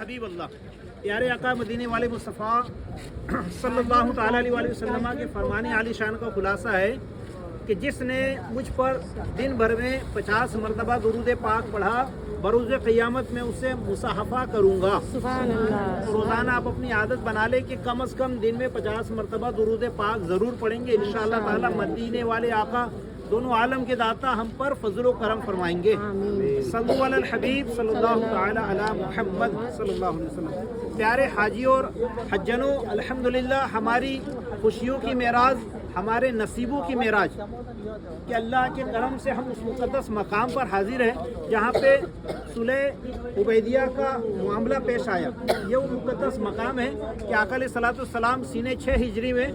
हबीब अल्लाह प्यारे आका मदीने वाले मुस्तफ़ा सल्लल्लाहु ताला अलैहि वसल्लम के फरमाने आली शान का खुलासा है कि जिसने मुझ पर दिन भर में 50 मरतबा दुरूद पाक पढ़ा बरोज़ क़यामत में उसे मुसाहफ़ा करूँगा। तो रोज़ाना आप अपनी आदत बना लें कि कम से कम दिन में 50 मरतबा दुरूद पाक ज़रूर पढ़ेंगे। इंशाअल्लाह ताला मदीने वाले आका दोनों आलम के दाता हम पर फजल व करम फरमाएंगे। सल्लल्लाहु अलल हबीब सल्लल्लाहु ताला अला मुहम्मद सल्लल्लाहु अलैहि वसल्लम। प्यारे हाजियों और हज्जनों, अल्हम्दुलिल्लाह हमारी खुशियों की मेराज, हमारे नसीबों की मेराज कि अल्लाह के करम से हम उस मुक़द्दस मकाम पर हाजिर हैं जहाँ पे सुलह उबैदिया का मामला पेश आया। ये वो मुक़द्दस मकाम है कि आका अलैहिस्सलातु वस्सलाम सीने 6 हिजरी में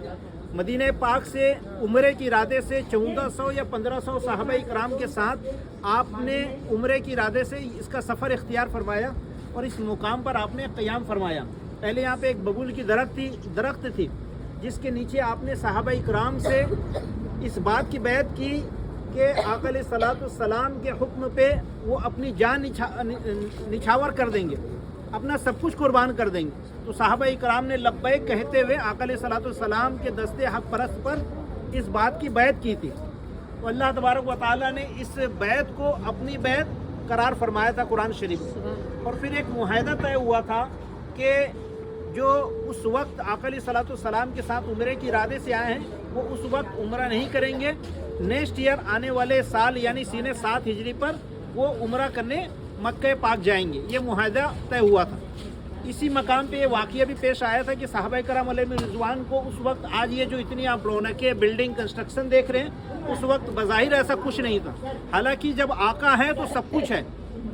मदीने पाक से उम्रे के इरादे से 1400 या 1500 सहाबा इकराम के साथ आपने उम्रे के इरादे से इसका सफ़र इख्तियार फरमाया और इस मुकाम पर आपने क़याम फरमाया। पहले यहाँ पे एक बबूल की दरख्त थी जिसके नीचे आपने सहाबा इकराम से इस बात की बैत की कि आका अलैहिस्सलाम के हुक्म पे वो अपनी जान निछावर कर देंगे, अपना सब कुछ कुर्बान कर देंगे। तो सहाबा इकराम ने लब्बैक कहते हुए आका अलैहिस्सलाम के दस्ते हक परस्त पर इस बात की बैत की थी। तो अल्लाह तबारक व तआला ने इस बैत को अपनी बैत करार फरमाया था कुरान शरीफ में। और फिर एक मुआहदा तय हुआ था कि जो उस वक्त आका अलैहिस्सलाम के साथ उम्रे के इरादे से आए हैं वो उस वक्त उम्रा नहीं करेंगे। नेक्स्ट ईयर आने वाले साल यानी सीने 7 हिजरी पर वो उम्रा करने मक्के पाक जाएंगे। ये मुआहदा तय हुआ था। इसी मकाम पे ये वाक़या भी पेश आया था कि सहाबा कराम अलैहिम रिज़वान को उस वक्त, आज ये जो इतनी आप रौनकें बिल्डिंग कंस्ट्रक्शन देख रहे हैं, उस वक्त बज़ाहिर ऐसा कुछ नहीं था। हालांकि जब आका है तो सब कुछ है,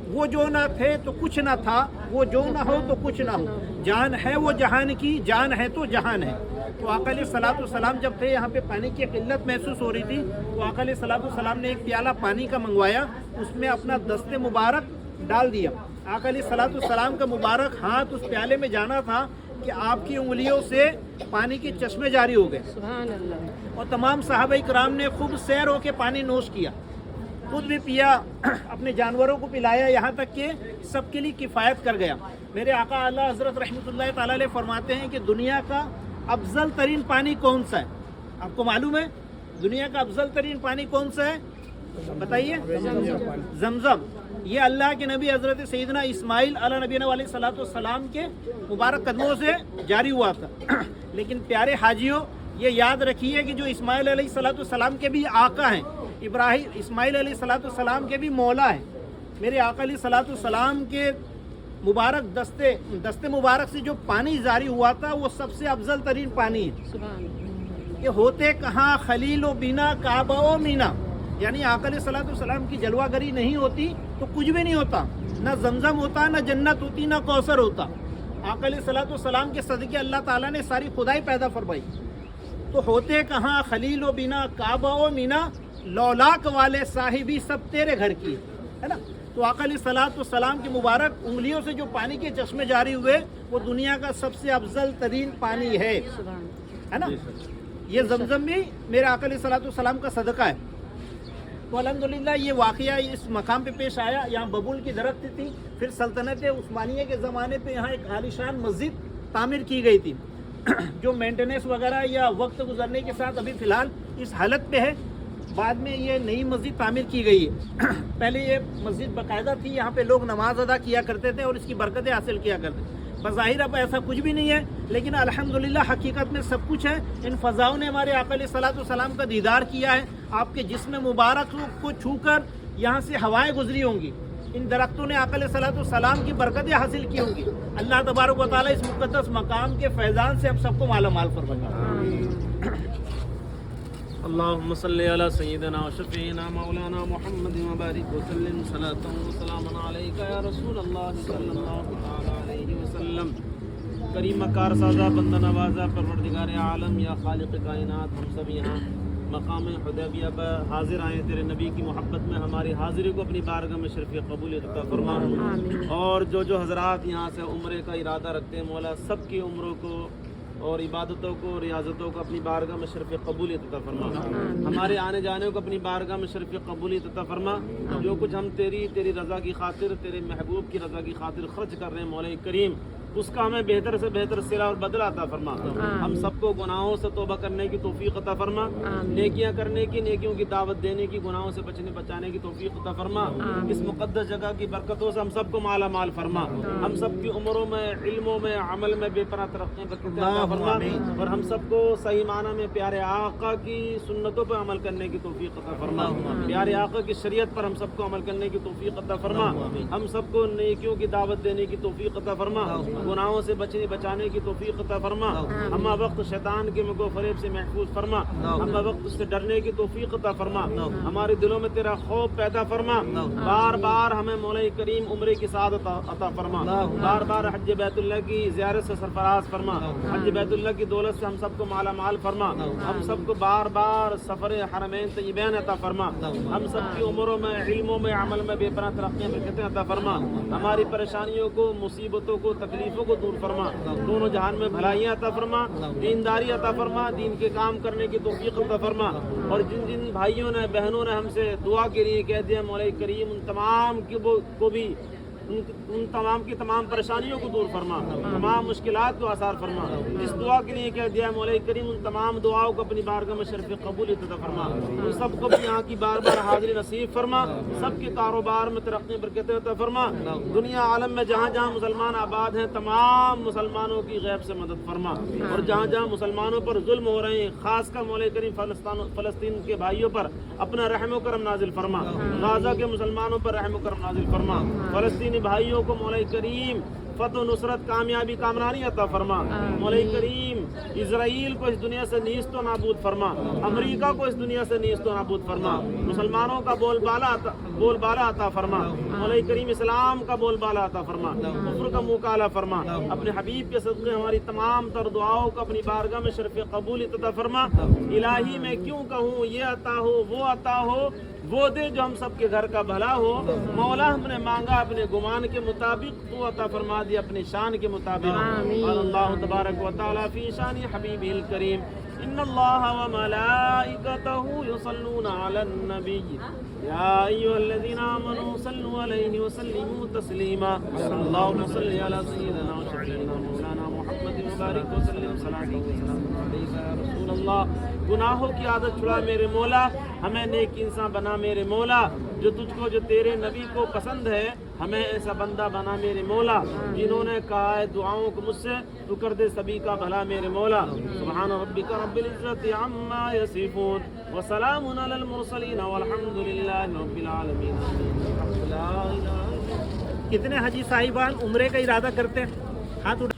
वो जो ना थे तो कुछ ना था, वो जो ना हो तो कुछ ना हो, जान है वो जहान की, जान है तो जहान है। तो आका अलैहिस्सलाम जब थे यहाँ पे पानी की किल्लत महसूस हो रही थी तो आका अलैहिस्सलाम ने एक प्याला पानी का मंगवाया, उसमें अपना दस्ते मुबारक डाल दिया। आका अलैहिस्सलाम का मुबारक हाथ उस प्याले में जाना था कि आपकी उंगलियों से पानी के चश्मे जारी हो गए। सुभान अल्लाह। और तमाम सहाबा इकराम ने खूब सैर होकर पानी नोश किया, खुद भी पिया, अपने जानवरों को पिलाया, यहाँ तक कि सबके लिए किफ़ायत कर गया। मेरे आका आला हज़रत रहमतुल्लाह ताला अलैह फरमाते हैं कि दुनिया का अफजल तरीन पानी कौन सा है? आपको मालूम है दुनिया का अफजल तरीन पानी कौन सा है? बताइए। जमजम। ये अल्लाह के नबी हज़रत सैयदना इस्माइल अला नबीना अलैहिस्सलाम के मुबारक कदमों से जारी हुआ था। लेकिन प्यारे हाजियों, ये याद रखिए कि जो इस्माइल अलैहिस्सलाम के भी आका हैं, इस्माइल अलैहिस्सलाम के भी मौला है। मेरे आका अलैहिस्सलाम के मुबारक दस्ते मुबारक से जो पानी जारी हुआ था वो सबसे अफजल तरीन पानी है। ये होते कहाँ खलील व बिना काबा व मीना, यानी आका अलैहिस्सलाम की जलवागरी नहीं होती तो कुछ भी नहीं होता, ना जमजम होता, ना जन्नत होती, ना कौसर होता। आका अलैहिस्सलाम के सदके अल्लाह ताला ने सारी खुदाई पैदा फरमाई। तो होते कहाँ खलील व बिना काबा व मीना, लौलाक वाले साहिबी सब तेरे घर की है ना। तो आका अलैहिस्सलाम की मुबारक उंगलियों से जो पानी के चश्मे जारी हुए वो दुनिया का सबसे अफजल तरीन पानी है ना। ये जमजम भी मेरे आका अलैहिस्सलाम का सदका है। तो अल्हम्दुलिल्लाह ये वाक़या इस मकाम पे पेश आया। यहाँ बबूल की दरख्त थी। फिर सल्तनत उस्मानिया के ज़माने पे यहाँ एक आलीशान मस्जिद तामीर की गई थी जो मेंटेनेंस वगैरह या वक्त गुजरने के साथ अभी फ़िलहाल इस हालत पे है। बाद में ये नई मस्जिद तामीर की गई है। पहले ये मस्जिद बाकायदा थी, यहाँ पे लोग नमाज अदा किया करते थे और इसकी बरकतें हासिल किया करते थे। बज़ाहिर अब ऐसा कुछ भी नहीं है, लेकिन अल्हम्दुलिल्लाह हकीकत में सब कुछ है। इन फ़ज़ाओं ने हमारे आका अलैहिस्सलाम का दीदार किया है। आपके जिस्म मुबारक को छूकर यहाँ से हवाएं गुजरी होंगी। इन दरख्तों ने आका अलैहिस्सलाम की बरकतें हासिल की होंगी। अल्लाह तबारक व तआला इस मुक़द्दस मकाम के फैज़ान से हम सबको मालामाल फरमाए। अल्लाहुम्मा सल्ली अला सय्यिदिना व शफ़ीना मौलाना मुहम्मद व बारिक व सल्लिम सलातन व सलामन अलैका या रसूल अल्लाह सल्लल्लाहु तआला अलैहि वसल्लम। करीम कार साज़ा बंदा नवाज़ा परवरदिगार आलम या खालिक़ कायनात, हम सब यहाँ मकाम हुदैबिया पर हाजिर आए तेरे नबी की मोहब्बत में। हमारी हाज़िरी को अपनी बारगाह में शर्फ़ कबूल अता फरमा। और जो हज़रात यहाँ से उम्रे का इरादा रखते हैं मौला, सब की उम्रों को اور عبادتوں کو ریاضتوں کو اپنی بارگاہ میں شرف قبولیت عطا فرما ہمارے آنے جانے کو اپنی بارگاہ میں شرف قبولیت عطا فرما جو کچھ ہم تیری رضا کی خاطر تیرے محبوب کی رضا کی خاطر خرچ کر رہے ہیں مولا کریم اس کا ہمیں بہتر سے بہتر صلہ اور بدلہ عطا فرما ہم سب کو گناہوں سے توبہ کرنے کی توفیق عطا فرما نیکیاں کرنے کی نیکیوں کی دعوت دینے کی گناہوں سے بچانے کی توفیق عطا فرما اس مقدس جگہ کی برکتوں سے ہم سب کو مالا مال فرما ہم سب کی عمروں میں علموں میں عمل میں بے پناہ ترقیاں عطا فرما اور ہم سب کو صحیح معنی میں پیارے آقا کی سنتوں پر عمل کرنے کی توفیق عطا فرما پیارے آقا کی شریعت پر ہم سب کو عمل کرنے کی توفیق عطا فرما ہم سب کو نیکیوں کی دعوت دینے کی توفیق عطا فرما گناہوں سے بچانے کی توفیق عطا فرما ہم وقت شیطان کے مکر و فریب سے محفوظ فرما ہم وقت سے ڈرنے کی توفیق عطا فرما ہمارے دلوں میں تیرا خوف پیدا فرما بار بار ہمیں مولا کریم عمرے کی سعادت عطا فرما بار بار حج بیت اللہ کی زیارت سے سرفراز فرما حج بیت اللہ کی دولت سے ہم سب کو مالا مال فرما ہم سب کو بار بار سفر حرمین طیبین عطا فرما ہم سب کی عمروں میں علموں میں عمل میں بے پناہ ترقیاں برکتیں عطا فرما ہماری پریشانیوں کو مصیبتوں کو تکلیفوں کو دور فرما دونوں جہان میں بھلائیاں عطا فرما دینداری عطا فرما دین کے کام کرنے کی توفیق عطا فرما اور جن جن بھائیوں نے بہنوں نے ہم سے دعا کے لیے کہہ دیا مولا کریم ان تمام کو بھی ان تمام کی تمام پریشانیوں کو دور فرما تمام مشکلات کو آسان فرما اس دعا کے لیے کہہ دیا مولا کریم ان تمام دعاؤں کو اپنی بارگاہ میں شرف قبولیت عطا فرما ان سب کو بھی یہاں کی بار بار حاضری نصیب فرما سب کے کاروبار میں ترقی برکتیں عطا فرما دنیا عالم میں جہاں جہاں مسلمان آباد ہیں تمام مسلمانوں کی غیب سے مدد فرما اور جہاں جہاں مسلمانوں پر ظلم ہو رہے ہیں خاص کر مولا کریم فلسطین کے بھائیوں پر اپنا رحم و کرم نازل فرما غزہ کے مسلمانوں پر رحم و کرم نازل فرما فلسطین بھائیوں کو مولا کریم فتح و نصرت کامیابی کامرانی عطا فرما مولا کریم اسرائیل کو اس دنیا سے نیست و نابود فرما امریکہ کو اس دنیا سے نیست و نابود فرما مسلمانوں کا بول بالا عطا فرما مولا کریم اسلام کا بول بالا عطا فرما کفر کا منہ کالا فرما اپنے حبیب کے صدقے ہماری تمام تر دعاؤں کو اپنی بارگاہ میں شرف قبولیت عطا فرما الہی میں کیوں کہوں یہ عطا ہو وہ دے جو ہم سب کے گھر کا بھلا ہو مولا ہم نے مانگا اپنے گمان کے مطابق تو عطا فرما دی اپنی شان کے مطابق اللہ تبارک و تعالی فی شان حبیبہ الکریم ان اللہ و ملائکتہ یصلون علی النبی یا ایھا الذین آمنوا صلوا علیہ وسلموا تسلیما اللهم صل علی سیدنا و شفیعنا مولانا محمد مبارک وسلم صلاۃ و سلام علیک یا رسول اللہ گناہوں کی عادت چھڑا میرے مولا ہمیں نیک انسان بنا میرے مولا جو تجھ کو جو تیرے نبی کو پسند ہے ہمیں ایسا بندہ بنا میرے مولا جنہوں نے کہا ہے دعاؤں کو مجھ سے تو کر دے سبھی کا بھلا میرے مولا سبحان ربک رب العزت عما یصفون وسلام علی المرسلین والحمد للہ رب العالمین کتنے حجی صاحبان عمرے کا ارادہ کرتے ہیں ہاتھ اٹھا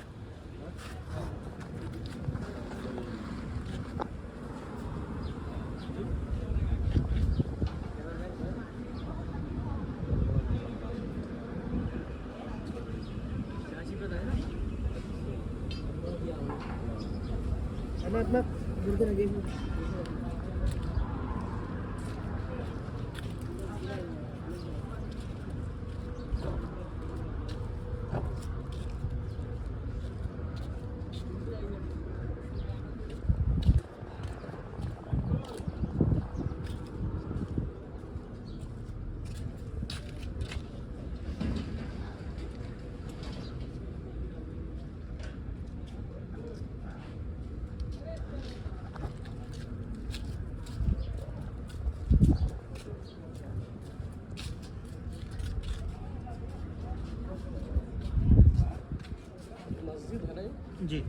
جی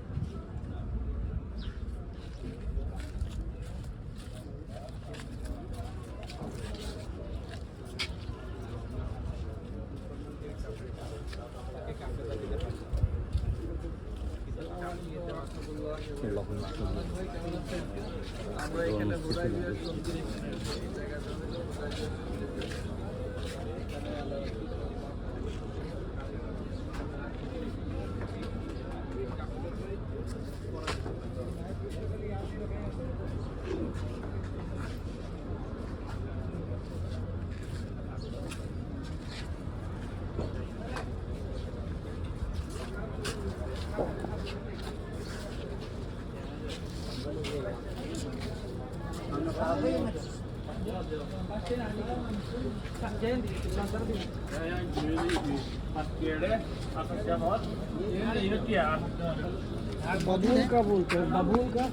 बबूल का बोलते हैं, बबूल का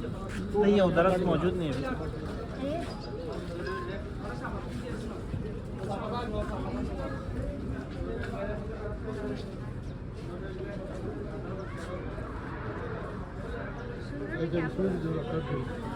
नहीं है, उधर मौजूद नहीं है। Ecco, il suo